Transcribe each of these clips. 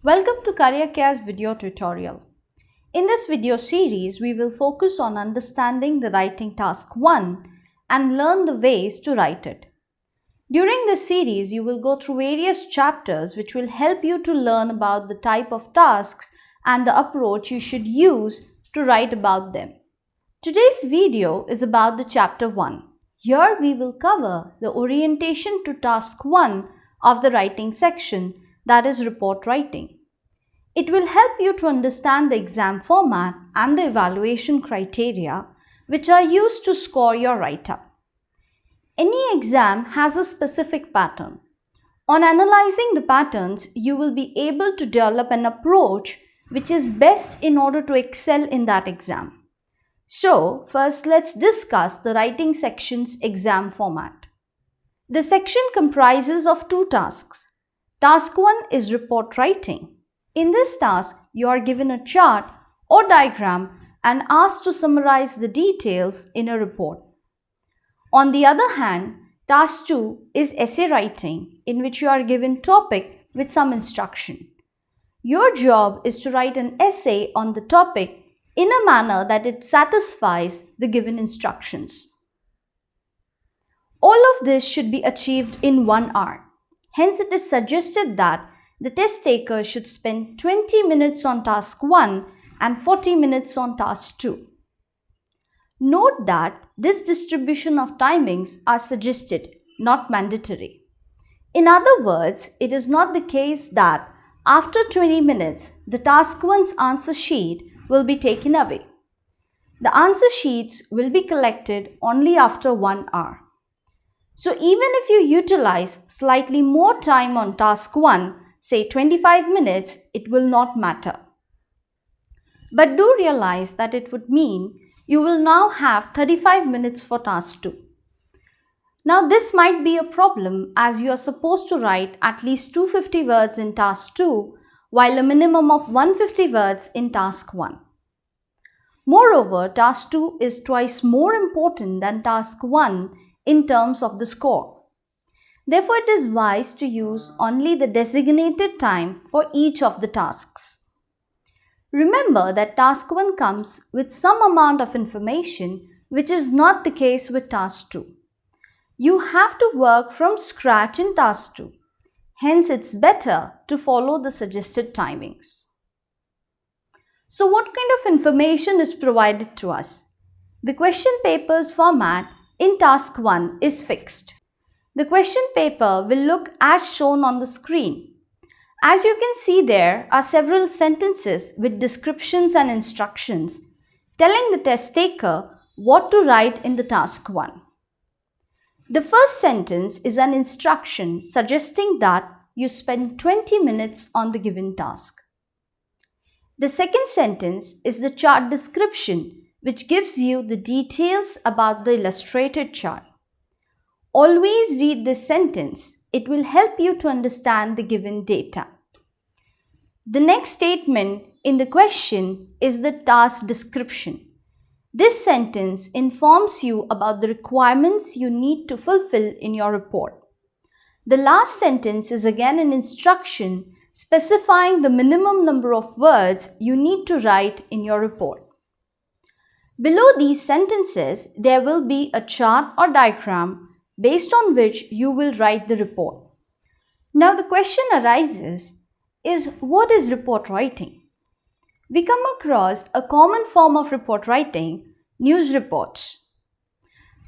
Welcome to CareerCare's video tutorial. In this video series, we will focus on understanding the writing task 1 and learn the ways to write it. During this series, you will go through various chapters which will help you to learn about the type of tasks and the approach you should use to write about them. Today's video is about the chapter 1. Here we will cover the orientation to task 1 of the writing section, that is report writing. It will help you to understand the exam format and the evaluation criteria which are used to score your write-up. Any exam has a specific pattern. On analyzing the patterns, you will be able to develop an approach which is best in order to excel in that exam. So, first let's discuss the writing section's exam format. The section comprises of two tasks. Task 1 is report writing. In this task, you are given a chart or diagram and asked to summarize the details in a report. On the other hand, task 2 is essay writing, in which you are given topic with some instruction. Your job is to write an essay on the topic in a manner that it satisfies the given instructions. All of this should be achieved in 1 hour. Hence, it is suggested that the test taker should spend 20 minutes on task 1 and 40 minutes on task 2. Note that this distribution of timings are suggested, not mandatory. In other words, it is not the case that after 20 minutes, the task 1's answer sheet will be taken away. The answer sheets will be collected only after 1 hour. So even if you utilize slightly more time on task 1, say 25 minutes, it will not matter. But do realize that it would mean you will now have 35 minutes for task 2. Now this might be a problem as you are supposed to write at least 250 words in task 2 while a minimum of 150 words in task 1. Moreover, task 2 is twice more important than task 1 in terms of the score. Therefore, it is wise to use only the designated time for each of the tasks. Remember that task 1 comes with some amount of information, which is not the case with task 2. You have to work from scratch in task 2. Hence, it's better to follow the suggested timings. So, what kind of information is provided to us? The question paper's format in task 1 is fixed. The question paper will look as shown on the screen. As you can see, there are several sentences with descriptions and instructions telling the test taker what to write in the task 1. The first sentence is an instruction suggesting that you spend 20 minutes on the given task. The second sentence is the chart description, which gives you the details about the illustrated chart. Always read this sentence. It will help you to understand the given data. The next statement in the question is the task description. This sentence informs you about the requirements you need to fulfill in your report. The last sentence is again an instruction specifying the minimum number of words you need to write in your report. Below these sentences, there will be a chart or diagram based on which you will write the report. Now the question arises is, what is report writing? We come across a common form of report writing, news reports.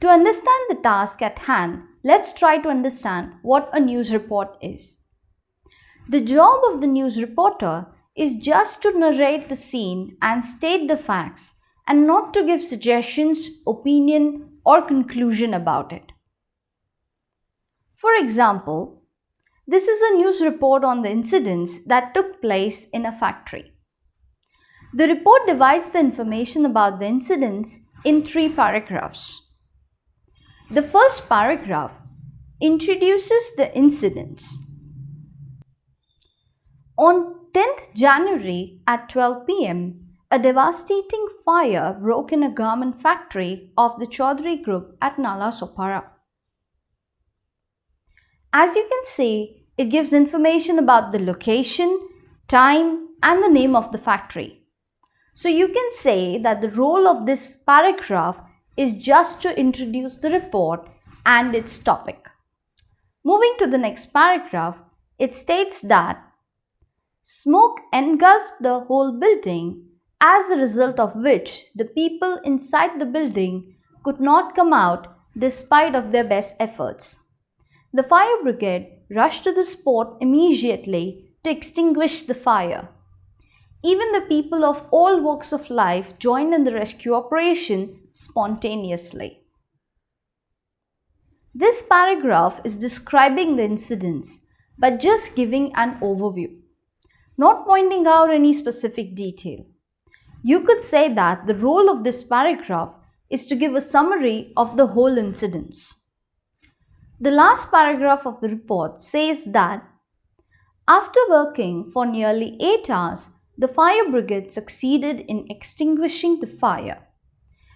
To understand the task at hand, let's try to understand what a news report is. The job of the news reporter is just to narrate the scene and state the facts and not to give suggestions, opinion, or conclusion about it. For example, this is a news report on the incidents that took place in a factory. The report divides the information about the incidents in 3 paragraphs. The first paragraph introduces the incidents. On 10th January at 12 p.m., a devastating fire broke in a garment factory of the Chaudhary Group at Nalasopara. As you can see, it gives information about the location, time, and the name of the factory. So you can say that the role of this paragraph is just to introduce the report and its topic. Moving to the next paragraph, it states that smoke engulfed the whole building, as a result of which the people inside the building could not come out despite of their best efforts. The fire brigade rushed to the spot immediately to extinguish the fire. Even the people of all walks of life joined in the rescue operation spontaneously. This paragraph is describing the incidents, but just giving an overview, not pointing out any specific detail. You could say that the role of this paragraph is to give a summary of the whole incidents. The last paragraph of the report says that after working for nearly 8 hours, the fire brigade succeeded in extinguishing the fire.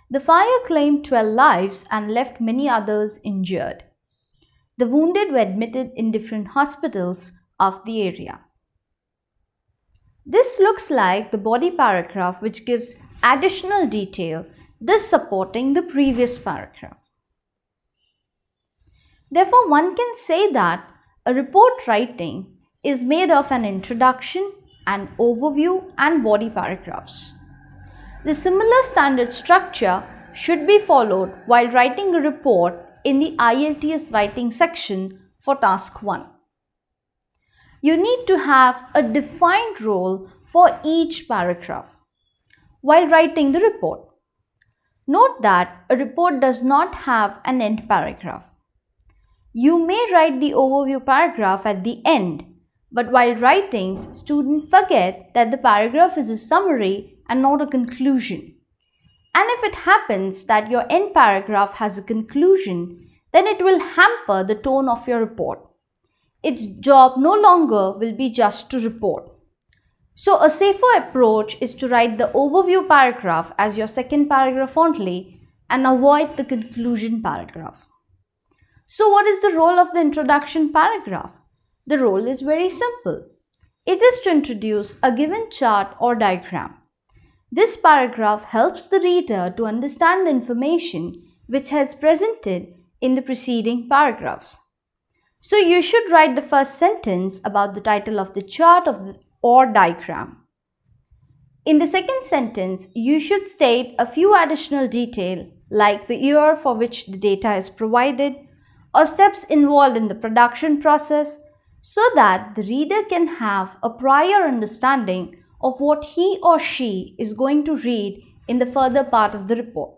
The fire claimed 12 lives and left many others injured. The wounded were admitted in different hospitals of the area. This looks like the body paragraph, which gives additional detail, this supporting the previous paragraph. Therefore, one can say that a report writing is made of an introduction, an overview, and body paragraphs. The similar standard structure should be followed while writing a report in the IELTS writing section for task 1. You need to have a defined role for each paragraph while writing the report. Note that a report does not have an end paragraph. You may write the overview paragraph at the end, but while writing, students forget that the paragraph is a summary and not a conclusion. And if it happens that your end paragraph has a conclusion, then it will hamper the tone of your report. Its job no longer will be just to report. So a safer approach is to write the overview paragraph as your second paragraph only and avoid the conclusion paragraph. So what is the role of the introduction paragraph? The role is very simple. It is to introduce a given chart or diagram. This paragraph helps the reader to understand the information which has presented in the preceding paragraphs. So you should write the first sentence about the title of the chart or diagram. In the second sentence, you should state a few additional details like the year for which the data is provided or steps involved in the production process so that the reader can have a prior understanding of what he or she is going to read in the further part of the report.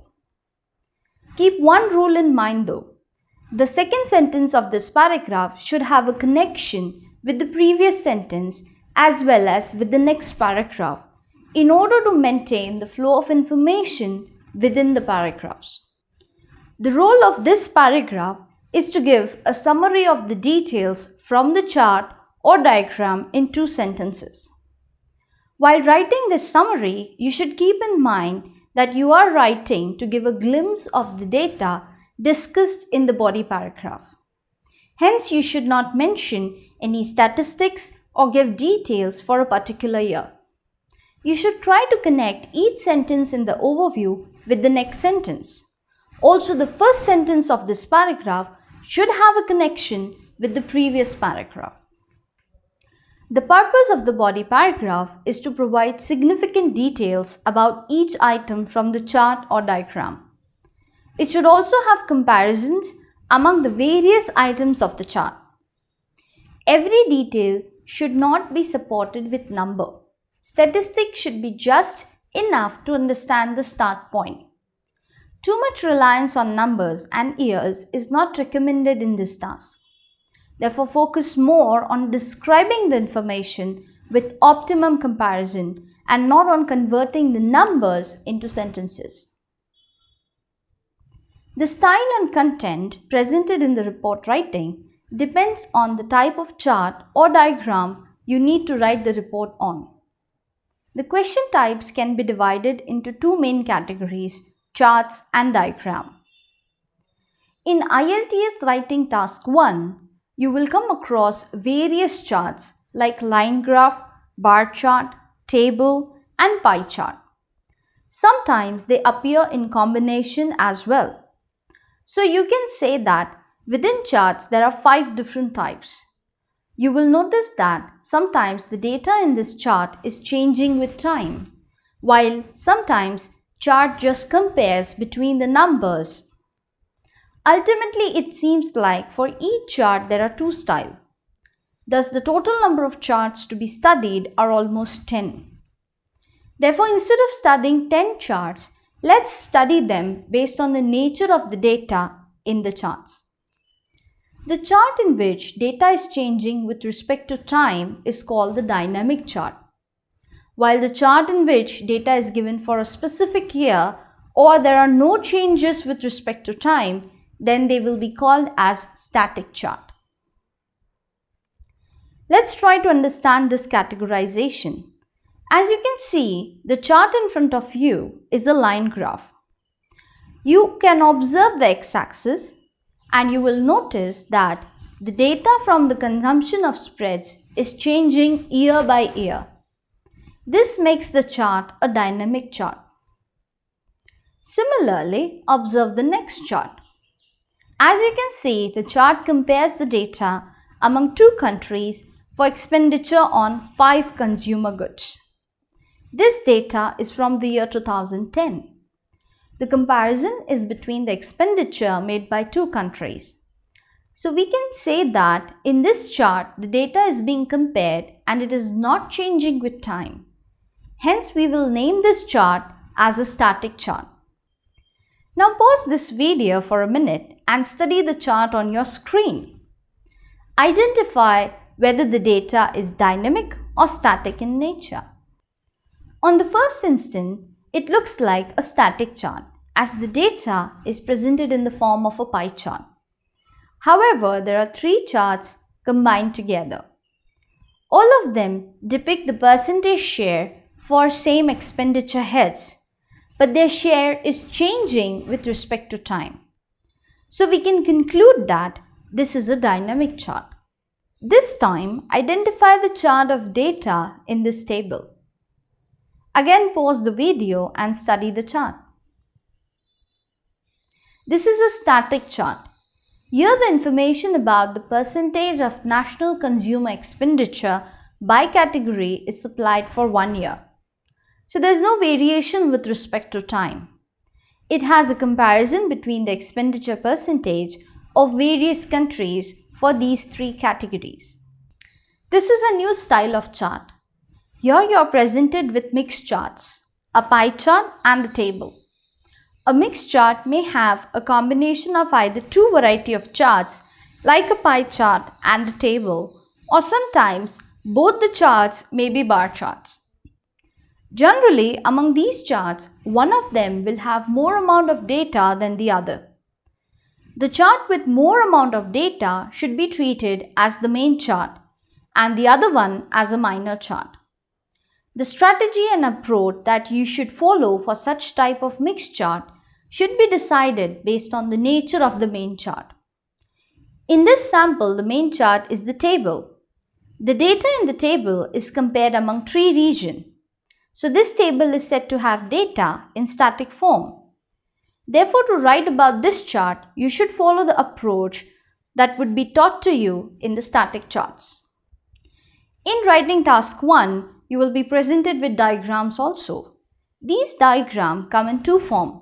Keep one rule in mind though. The second sentence of this paragraph should have a connection with the previous sentence as well as with the next paragraph in order to maintain the flow of information within the paragraphs. The role of this paragraph is to give a summary of the details from the chart or diagram in 2 sentences. While writing this summary, you should keep in mind that you are writing to give a glimpse of the data discussed in the body paragraph. Hence, you should not mention any statistics or give details for a particular year. You should try to connect each sentence in the overview with the next sentence. Also, the first sentence of this paragraph should have a connection with the previous paragraph. The purpose of the body paragraph is to provide significant details about each item from the chart or diagram. It should also have comparisons among the various items of the chart. Every detail should not be supported with number. Statistics should be just enough to understand the start point. Too much reliance on numbers and years is not recommended in this task. Therefore, focus more on describing the information with optimum comparison and not on converting the numbers into sentences. The style and content presented in the report writing depends on the type of chart or diagram you need to write the report on. The question types can be divided into 2 main categories: charts and diagram. In IELTS writing task 1, you will come across various charts like line graph, bar chart, table, and pie chart. Sometimes they appear in combination as well. So you can say that within charts there are 5 different types. You will notice that sometimes the data in this chart is changing with time, while sometimes chart just compares between the numbers. Ultimately, it seems like for each chart there are 2 styles. Thus, the total number of charts to be studied are almost 10. Therefore, instead of studying 10 charts, let's study them based on the nature of the data in the charts. The chart in which data is changing with respect to time is called the dynamic chart, while the chart in which data is given for a specific year or there are no changes with respect to time, then they will be called as static chart. Let's try to understand this categorization. As you can see, the chart in front of you is a line graph. You can observe the x-axis and you will notice that the data from the consumption of spreads is changing year by year. This makes the chart a dynamic chart. Similarly, observe the next chart. As you can see, the chart compares the data among 2 countries for expenditure on 5 consumer goods. This data is from the year 2010. The comparison is between the expenditure made by 2 countries. So we can say that in this chart, the data is being compared and it is not changing with time. Hence, we will name this chart as a static chart. Now pause this video for a minute and study the chart on your screen. Identify whether the data is dynamic or static in nature. On the first instant, it looks like a static chart as the data is presented in the form of a pie chart. However, there are 3 charts combined together. All of them depict the percentage share for same expenditure heads, but their share is changing with respect to time. So we can conclude that this is a dynamic chart. This time, identify the chart of data in this table. Again, pause the video and study the chart. This is a static chart. Here the information about the percentage of national consumer expenditure by category is supplied for 1 year. So there is no variation with respect to time. It has a comparison between the expenditure percentage of various countries for these 3 categories. This is a new style of chart. Here you are presented with mixed charts, a pie chart and a table. A mixed chart may have a combination of either 2 variety of charts like a pie chart and a table, or sometimes both the charts may be bar charts. Generally, among these charts, one of them will have more amount of data than the other. The chart with more amount of data should be treated as the main chart and the other one as a minor chart. The strategy and approach that you should follow for such type of mixed chart should be decided based on the nature of the main chart. In this sample, the main chart is the table. The data in the table is compared among 3 regions. So this table is said to have data in static form. Therefore, to write about this chart, you should follow the approach that would be taught to you in the static charts. In writing task 1, you will be presented with diagrams also. These diagrams come in 2 forms.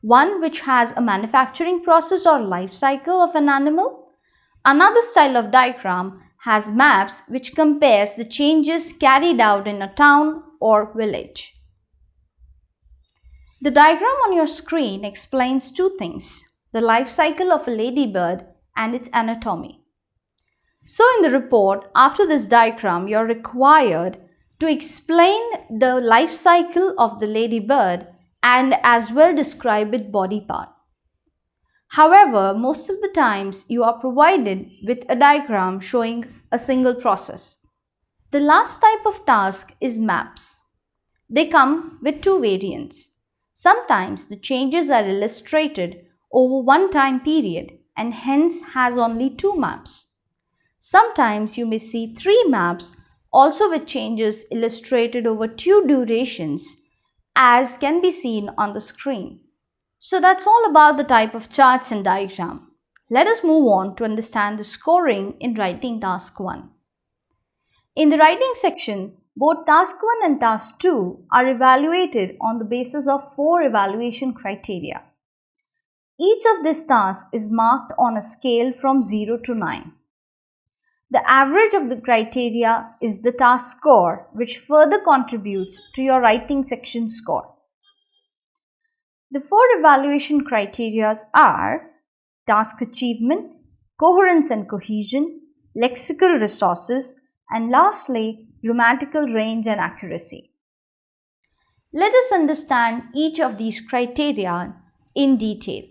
One which has a manufacturing process or life cycle of an animal. Another style of diagram has maps which compares the changes carried out in a town or village. The diagram on your screen explains 2 things, the life cycle of a ladybird and its anatomy. So in the report, after this diagram, you are required to explain the life cycle of the ladybird and as well describe its body part. However, most of the times you are provided with a diagram showing a single process. The last type of task is maps. They come with 2 variants. Sometimes the changes are illustrated over one time period and hence has only 2 maps. Sometimes you may see 3 maps also with changes illustrated over two durations, as can be seen on the screen. So that's all about the type of charts and diagram. Let us move on to understand the scoring in writing task 1. In the writing section, both task 1 and task 2 are evaluated on the basis of 4 evaluation criteria. Each of these tasks is marked on a scale from 0 to 9. The average of the criteria is the task score, which further contributes to your writing section score. The 4 evaluation criteria are task achievement, coherence and cohesion, lexical resources, and lastly, grammatical range and accuracy. Let us understand each of these criteria in detail.